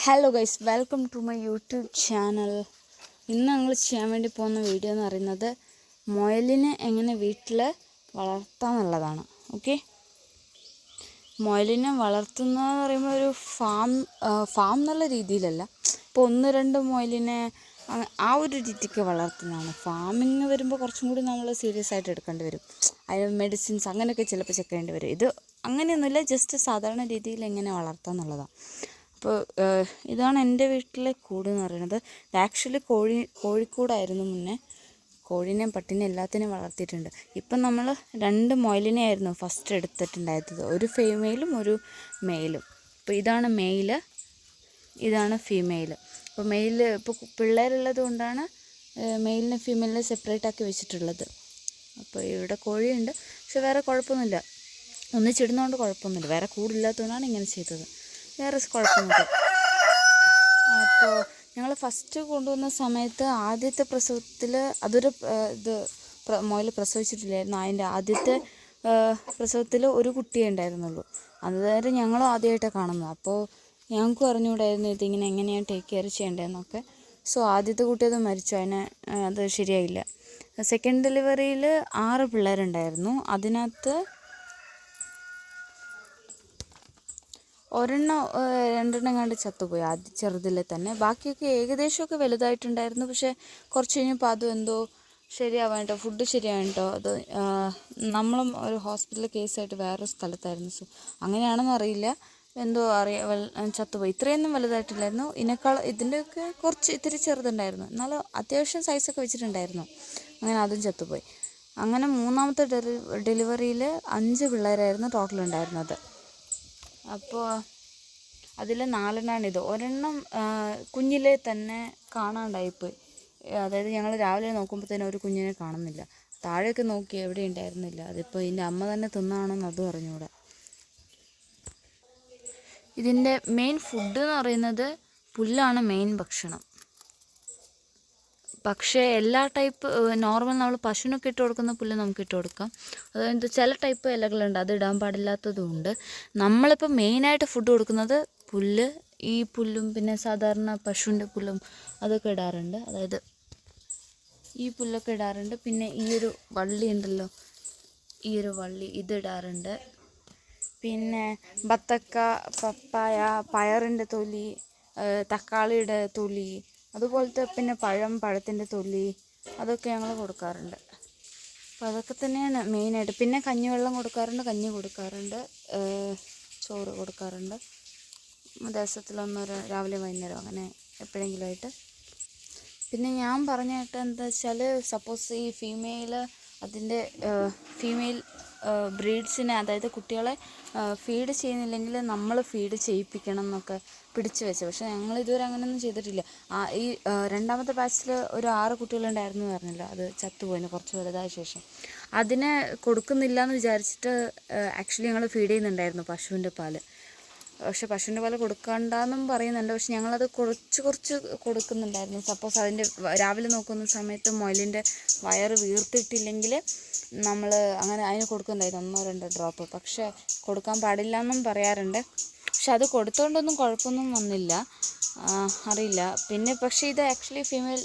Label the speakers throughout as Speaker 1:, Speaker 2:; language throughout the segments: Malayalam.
Speaker 1: Hello guys, welcome to my YouTube channel. ഇന്ന് ഞങ്ങൾ ചെയ്യാൻ വേണ്ടി പോകുന്ന വീഡിയോ എന്ന് പറയുന്നത് മുയലിനെ എങ്ങനെ വീട്ടിൽ വളർത്താമെന്നുള്ളതാണ്. ഓക്കെ, മുയലിനെ വളർത്തുന്നതെന്ന് പറയുമ്പോൾ ഒരു ഫാം എന്നുള്ള രീതിയിലല്ല. ഇപ്പോൾ 1-2 മുയലിനെ ആ ഒരു രീതിക്ക് വളർത്തുന്നതാണ്. ഫാമിങ് വരുമ്പോൾ കുറച്ചും കൂടി നമ്മൾ സീരിയസ് ആയിട്ട് എടുക്കേണ്ടി വരും. അതിന് മെഡിസിൻസ് അങ്ങനെയൊക്കെ ചിലപ്പോൾ ചെക്ക് ചെയ്യേണ്ടി വരും. ഇത് അങ്ങനെയൊന്നുമില്ല, ജസ്റ്റ് സാധാരണ രീതിയിൽ എങ്ങനെ വളർത്താം എന്നുള്ളതാണ്. അപ്പോൾ ഇതാണ് എൻ്റെ വീട്ടിലെ കൂട് എന്ന് പറയുന്നത്. ഇത് ആക്ച്വലി കോഴിക്കൂടായിരുന്നു മുന്നേ. കോഴീനെയും പട്ടിനെയും എല്ലാത്തിനെയും വളർത്തിയിട്ടുണ്ട്. ഇപ്പം നമ്മൾ 2 മുയലിനെ ആയിരുന്നു ഫസ്റ്റ് എടുത്തിട്ടുണ്ടായിരുന്നത്, ഒരു ഫീമെയിലും ഒരു മെയിലും. അപ്പോൾ ഇതാണ് മെയില്, ഇതാണ് ഫീമെയിൽ. അപ്പോൾ മെയിൽ ഇപ്പോൾ പിള്ളേരുള്ളത് കൊണ്ടാണ് മെയിലിനെ ഫീമെയിലിനെ സെപ്പറേറ്റ് ആക്കി വെച്ചിട്ടുള്ളത്. അപ്പോൾ ഇവിടെ കോഴിയുണ്ട്, പക്ഷെ വേറെ കുഴപ്പമൊന്നുമില്ല. ഒന്നിച്ചിടുന്നതുകൊണ്ട് കുഴപ്പമൊന്നുമില്ല. വേറെ കൂടില്ലാത്തതുകൊണ്ടാണ് ഇങ്ങനെ ചെയ്തത്, വേറെ കുഴപ്പമൊന്നുമില്ല. അപ്പോൾ ഞങ്ങൾ ഫസ്റ്റ് കൊണ്ടുവന്ന സമയത്ത് ആദ്യത്തെ പ്രസവത്തിൽ അതൊരു മുയൽ പ്രസവിച്ചിട്ടില്ലായിരുന്നു. അതിൻ്റെ ആദ്യത്തെ പ്രസവത്തിൽ ഒരു കുട്ടിയേ ഉണ്ടായിരുന്നുള്ളൂ. അന്നേരം ഞങ്ങളും ആദ്യമായിട്ടാണ് കാണുന്നത്. അപ്പോൾ ഞങ്ങൾക്കും അറിഞ്ഞുകൂടായിരുന്നു ഇതിങ്ങനെ എങ്ങനെയാണ് ടേക്ക് കെയർ ചെയ്യേണ്ടതെന്നൊക്കെ. സോ ആദ്യത്തെ കുട്ടി അത് മരിച്ചു, അത് ശരിയായില്ല. സെക്കൻഡ് ഡെലിവറിയിൽ 6 പിള്ളേരുണ്ടായിരുന്നു. അതിനകത്ത് 1-2 കണ്ട് ചത്തുപോയി ആദ്യം ചെറുതിൽ തന്നെ. ബാക്കിയൊക്കെ ഏകദേശമൊക്കെ വലുതായിട്ടുണ്ടായിരുന്നു. പക്ഷേ കുറച്ച് കഴിഞ്ഞപ്പോൾ അതും എന്തോ ശരിയാവാണ്ടോ, ഫുഡ് ശരിയാവേണ്ടോ, അത് നമ്മളും ഒരു ഹോസ്പിറ്റൽ കേസായിട്ട് വേറൊരു സ്ഥലത്തായിരുന്നു. സോ അങ്ങനെയാണെന്ന് അറിയില്ല, എന്തോ ചത്തുപോയി. ഇത്രയൊന്നും വലുതായിട്ടില്ലായിരുന്നു. ഇതിൻ്റെയൊക്കെ ഇത്തിരി ചെറുതുണ്ടായിരുന്നു, എന്നാലും അത്യാവശ്യം സൈസൊക്കെ വെച്ചിട്ടുണ്ടായിരുന്നു. അങ്ങനെ അതും ചത്തുപോയി. അങ്ങനെ 3ാമത്തെ ഡെലിവറിയിൽ 5 പിള്ളേരായിരുന്നു ടോട്ടൽ ഉണ്ടായിരുന്നത്. അപ്പോൾ അതിൽ 4 ഒരെണ്ണം കുഞ്ഞിലെ തന്നെ കാണാണ്ടായിപ്പോയി. അതായത് ഞങ്ങൾ രാവിലെ നോക്കുമ്പോഴത്തേനും ഒരു കുഞ്ഞിനെ കാണുന്നില്ല. താഴെയൊക്കെ നോക്കി എവിടെ ഉണ്ടായിരുന്നില്ല. അതിപ്പോൾ ഇതിൻ്റെ അമ്മ തന്നെ തിന്നാണെന്ന് അതും അറിഞ്ഞുകൂടാ. ഇതിൻ്റെ മെയിൻ ഫുഡ് എന്ന് പറയുന്നത് പുല്ലാണ് മെയിൻ ഭക്ഷണം. പക്ഷേ എല്ലാ ടൈപ്പ് നോർമൽ നമ്മൾ പശുവിനൊക്കെ ഇട്ട് കൊടുക്കുന്ന പുല്ല് നമുക്ക് ഇട്ട് കൊടുക്കാം. അതായത് ചില ടൈപ്പ് ഇലകളുണ്ട്, അത് ഇടാൻ പാടില്ലാത്തതുമുണ്ട്. നമ്മളിപ്പോൾ മെയിനായിട്ട് ഫുഡ് കൊടുക്കുന്നത് പുല്ല്, ഈ പുല്ലും പിന്നെ സാധാരണ പശുവിൻ്റെ പുല്ലും അതൊക്കെ ഇടാറുണ്ട്. അതായത് ഈ പുല്ലൊക്കെ ഇടാറുണ്ട്. പിന്നെ ഈ ഒരു വള്ളി ഉണ്ടല്ലോ, ഈ ഒരു വള്ളി ഇതിടാറുണ്ട്. പിന്നെ ബത്തക്ക, പപ്പായ, പയറിൻ്റെ തൊലി, തക്കാളിയുടെ തൊലി, അതുപോലത്തെ പിന്നെ പഴത്തിൻ്റെ തൊലി, അതൊക്കെ ഞങ്ങൾ കൊടുക്കാറുണ്ട്. അപ്പോൾ അതൊക്കെ തന്നെയാണ് മെയിനായിട്ട്. പിന്നെ കഞ്ഞിവെള്ളം കൊടുക്കാറുണ്ട്, കഞ്ഞി കൊടുക്കാറുണ്ട്, ചോറ് കൊടുക്കാറുണ്ട്. ദിവസത്തിലൊന്നോ രാവിലെ വൈകുന്നേരം അങ്ങനെ എപ്പോഴെങ്കിലും ആയിട്ട്. പിന്നെ ഞാൻ പറഞ്ഞ കേട്ട എന്താ വെച്ചാൽ, സപ്പോസ് ഈ അതിൻ്റെ ഫീമെയിൽ ബ്രീഡ്സിനെ, അതായത് കുട്ടികളെ ഫീഡ് ചെയ്യുന്നില്ലെങ്കിൽ നമ്മൾ ഫീഡ് ചെയ്യിപ്പിക്കണം എന്നൊക്കെ പിടിച്ചു വെച്ചു. പക്ഷേ ഞങ്ങൾ ഇതുവരെ അങ്ങനെയൊന്നും ചെയ്തിട്ടില്ല. ഈ 2ാമത്തെ ബാച്ചിൽ ഒരു 6 കുട്ടികളുണ്ടായിരുന്നു എന്ന് പറഞ്ഞില്ല, അത് ചത്തുപോയിന് കുറച്ച് വലുതായ ശേഷം. അതിനെ കൊടുക്കുന്നില്ല എന്ന് വിചാരിച്ചിട്ട് ആക്ച്വലി ഞങ്ങൾ ഫീഡ് ചെയ്യുന്നുണ്ടായിരുന്നു പശുവിൻ്റെ പാല്. പക്ഷെ പശുവിൻ്റെ പാല് കൊടുക്കണ്ടെന്നും പറയുന്നുണ്ട്. പക്ഷെ ഞങ്ങളത് കുറച്ച് കൊടുക്കുന്നുണ്ടായിരുന്നു. സപ്പോസ് അതിൻ്റെ രാവിലെ നോക്കുന്ന സമയത്ത് മുയലിൻ്റെ വയറ് വീർത്തിട്ടില്ലെങ്കിൽ നമ്മൾ അങ്ങനെ അതിന് കൊടുക്കുന്നുണ്ടായിരുന്നു 1-2 ഡ്രോപ്പ്. പക്ഷെ കൊടുക്കാൻ പാടില്ല എന്നും പറയാറുണ്ട്. പക്ഷെ അത് കൊടുത്തുകൊണ്ടൊന്നും കുഴപ്പമൊന്നും വന്നില്ല, അറിയില്ല. പിന്നെ പക്ഷേ ഇത് ആക്ച്വലി ഫീമെയിൽ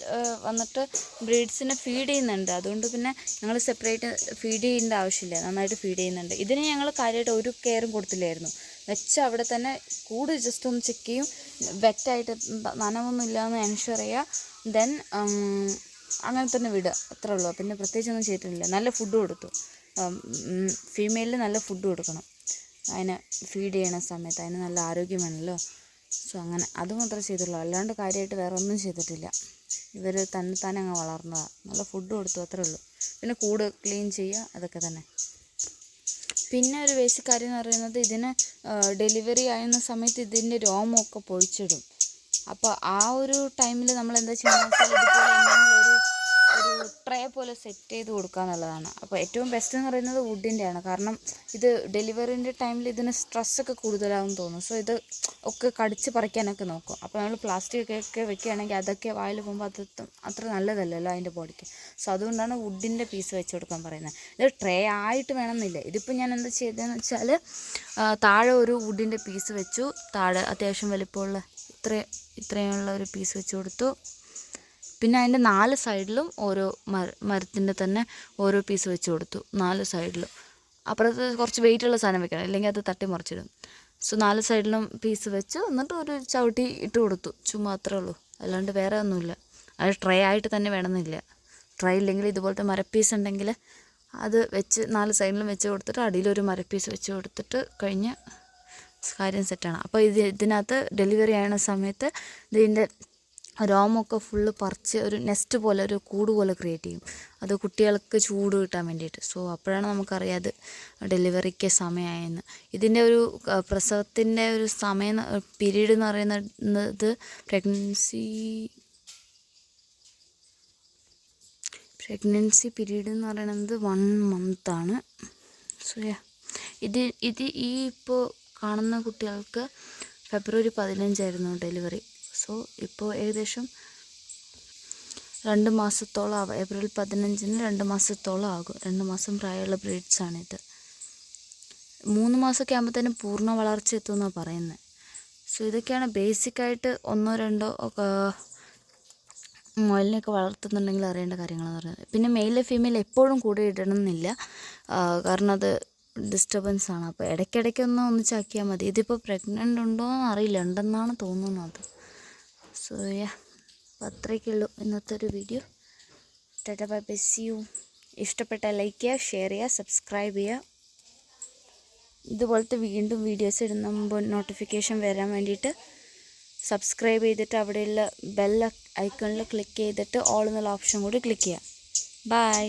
Speaker 1: വന്നിട്ട് ബ്രീഡ്സിനെ ഫീഡ് ചെയ്യുന്നുണ്ട്. അതുകൊണ്ട് പിന്നെ ഞങ്ങൾ സെപ്പറേറ്റ് ഫീഡ് ചെയ്യേണ്ട ആവശ്യമില്ല, നന്നായിട്ട് ഫീഡ് ചെയ്യുന്നുണ്ട്. ഇതിന് ഞങ്ങൾ കാര്യമായിട്ട് ഒരു കെയറും കൊടുത്തില്ലായിരുന്നു. വെച്ച് അവിടെ തന്നെ കൂട് ജസ്റ്റ് ഒന്ന് ചെക്ക് ചെയ്യും, വെറ്റായിട്ട് നനവൊന്നും ഇല്ലയെന്ന് എൻഷുർ ചെയ്യുക, ദെൻ അങ്ങനെ തന്നെ വിടുക, അത്രേ ഉള്ളൂ. പിന്നെ പ്രത്യേകിച്ചൊന്നും ചെയ്തിട്ടില്ല. നല്ല ഫുഡ് കൊടുത്തു. ഫീമെയിലിന് നല്ല ഫുഡ് കൊടുക്കണം അതിനെ ഫീഡ് ചെയ്യണ സമയത്ത്, അതിന് നല്ല ആരോഗ്യം വേണമല്ലോ. സോ അങ്ങനെ അത് മാത്രമേ ചെയ്തുള്ളൂ, അല്ലാണ്ട് കാര്യമായിട്ട് വേറെ ഒന്നും ചെയ്തിട്ടില്ല. ഇവർ തന്നെ അങ്ങ് വളർന്നതാണ്. നല്ല ഫുഡ് കൊടുത്തു, അത്രേ ഉള്ളൂ. പിന്നെ കൂട് ക്ലീൻ ചെയ്യുക, അതൊക്കെ തന്നെ. പിന്നെ ഒരു ബേസിക് കാര്യം എന്ന് പറയുന്നത്, ഇതിന് ഡെലിവറി ആയിരുന്ന സമയത്ത് ഇതിൻ്റെ രോമമൊക്കെ പൊഴിച്ചിടും. അപ്പോൾ ആ ഒരു ടൈമിൽ നമ്മൾ എന്താ ചെയ്യുന്നത് വെച്ചാൽ, ഇതുപോലെ എന്തെങ്കിലും ഒരു ട്രേ പോലെ സെറ്റ് ചെയ്ത് കൊടുക്കുക എന്നുള്ളതാണ്. അപ്പോൾ ഏറ്റവും ബെസ്റ്റ് എന്ന് പറയുന്നത് വുഡിൻ്റെയാണ്. കാരണം ഇത് ഡെലിവറിൻ്റെ ടൈമിൽ ഇതിന് സ്ട്രെസ്സൊക്കെ കൂടുതലാവും തോന്നും. സോ ഇത് ഒക്കെ കടിച്ച് പറിക്കാനൊക്കെ നോക്കും. അപ്പോൾ നമ്മൾ പ്ലാസ്റ്റിക് ഒക്കെ വെക്കുകയാണെങ്കിൽ അതൊക്കെ വായിൽ പോകുമ്പോൾ അത്ര നല്ലതല്ലല്ലോ അതിൻ്റെ ബോഡിക്ക്. സോ അതുകൊണ്ടാണ് വുഡിൻ്റെ പീസ് വെച്ച് കൊടുക്കാൻ പറയുന്നത്. ഇത് ട്രേ ആയിട്ട് വേണമെന്നില്ല. ഇതിപ്പോൾ ഞാൻ എന്താ ചെയ്തതെന്ന് വെച്ചാൽ, താഴെ ഒരു വുഡിൻ്റെ പീസ് വെച്ചു, താഴെ അത്യാവശ്യം വലിപ്പമുള്ള ഇത്രയുള്ള ഒരു പീസ് വെച്ച് കൊടുത്തു. പിന്നെ അതിൻ്റെ 4 സൈഡിലും ഓരോ മരത്തിൻ്റെ തന്നെ ഓരോ പീസ് വെച്ച് കൊടുത്തു. 4 സൈഡിലും അപ്പുറത്ത് കുറച്ച് വെയിറ്റുള്ള സാധനം വെക്കണം, ഇല്ലെങ്കിൽ അത് തട്ടി മറിച്ചിടും. സോ 4 സൈഡിലും പീസ് വെച്ച് എന്നിട്ട് ഒരു ചവിട്ടി ഇട്ട് കൊടുത്തു. ചുമ്മാ അത്രേ ഉള്ളൂ, അല്ലാണ്ട് വേറെ ഒന്നുമില്ല. അത് ട്രേ ആയിട്ട് തന്നെ വേണമെന്നില്ല. ട്രേ ഇല്ലെങ്കിൽ ഇതുപോലത്തെ മരപ്പീസ് ഉണ്ടെങ്കിൽ അത് വെച്ച് 4 സൈഡിലും വെച്ച് കൊടുത്തിട്ട് അടിയിലൊരു മരപ്പീസ് വെച്ച് കൊടുത്തിട്ട് കഴിഞ്ഞ് കാര്യം സെറ്റാണ്. അപ്പോൾ ഇതിനകത്ത് ഡെലിവറി ആവുന്ന സമയത്ത് ഇതിൻ്റെ രോമൊക്കെ ഫുള്ള് പറിച്ച് ഒരു നെസ്റ്റ് പോലെ, ഒരു കൂട് പോലെ ക്രിയേറ്റ് ചെയ്യും. അത് കുട്ടികൾക്ക് ചൂട് കിട്ടാൻ വേണ്ടിയിട്ട്. സോ അപ്പോഴാണ് നമുക്കറിയാം അത് ഡെലിവറിക്ക് സമയമായെന്ന്. ഇതിൻ്റെ ഒരു പ്രസവത്തിൻ്റെ ഒരു സമയം പീരീഡ് എന്ന് പറയുന്നത് പ്രഗ്നൻസി പീരീഡ് എന്ന് പറയുന്നത് 1 മന്താണ്. സോ ഇത് ഈ ഇപ്പോൾ കാണുന്ന കുട്ടികൾക്ക് ഫെബ്രുവരി 15 ഡെലിവറി. സോ ഇപ്പോൾ ഏകദേശം 2 മാസത്തോളം ആവും. ഏപ്രിൽ 15 2 മാസത്തോളം ആകും. 2 മാസം പ്രായമുള്ള ബ്രീഡ്സാണിത്. 3 മാസമൊക്കെ ആകുമ്പോഴത്തേനും പൂർണ്ണ വളർച്ച എത്തുമെന്നാണ് പറയുന്നത്. സോ ഇതൊക്കെയാണ് ബേസിക്കായിട്ട് 1-2 ഒക്കെ മുയലിനെയൊക്കെ വളർത്തുന്നുണ്ടെങ്കിൽ അറിയേണ്ട കാര്യങ്ങളെന്ന് പറയുന്നത്. പിന്നെ മെയിൽ ഫീമെയിൽ എപ്പോഴും കൂടെ ഇടണമെന്നില്ല, കാരണം അത് ഡിസ്റ്റർബൻസ് ആണ്. അപ്പോൾ ഇടയ്ക്കിടയ്ക്കൊന്ന് ഒന്നിച്ചാക്കിയാൽ മതി. ഇതിപ്പോൾ പ്രഗ്നൻ്റ് ഉണ്ടോ എന്ന് അറിയില്ല, ഉണ്ടെന്നാണ് തോന്നുന്നത്. സോ അപ്പോൾ അത്രയൊക്കെയുള്ളൂ ഇന്നത്തെ ഒരു video. Tata bye bye, see you. ഇഷ്ടപ്പെട്ടാൽ ലൈക്ക് ചെയ്യുക, ഷെയർ ചെയ്യുക, സബ്സ്ക്രൈബ് ചെയ്യുക. ഇതുപോലത്തെ വീണ്ടും വീഡിയോസ് ഇടുമ്പോൾ നോട്ടിഫിക്കേഷൻ വരാൻ വേണ്ടിയിട്ട് സബ്സ്ക്രൈബ് ചെയ്തിട്ട് അവിടെയുള്ള ബെൽ ഐക്കണിൽ ക്ലിക്ക് ചെയ്തിട്ട് ഓൾ എന്നുള്ള ഓപ്ഷൻ കൂടി ക്ലിക്ക് ചെയ്യാം. ബൈ.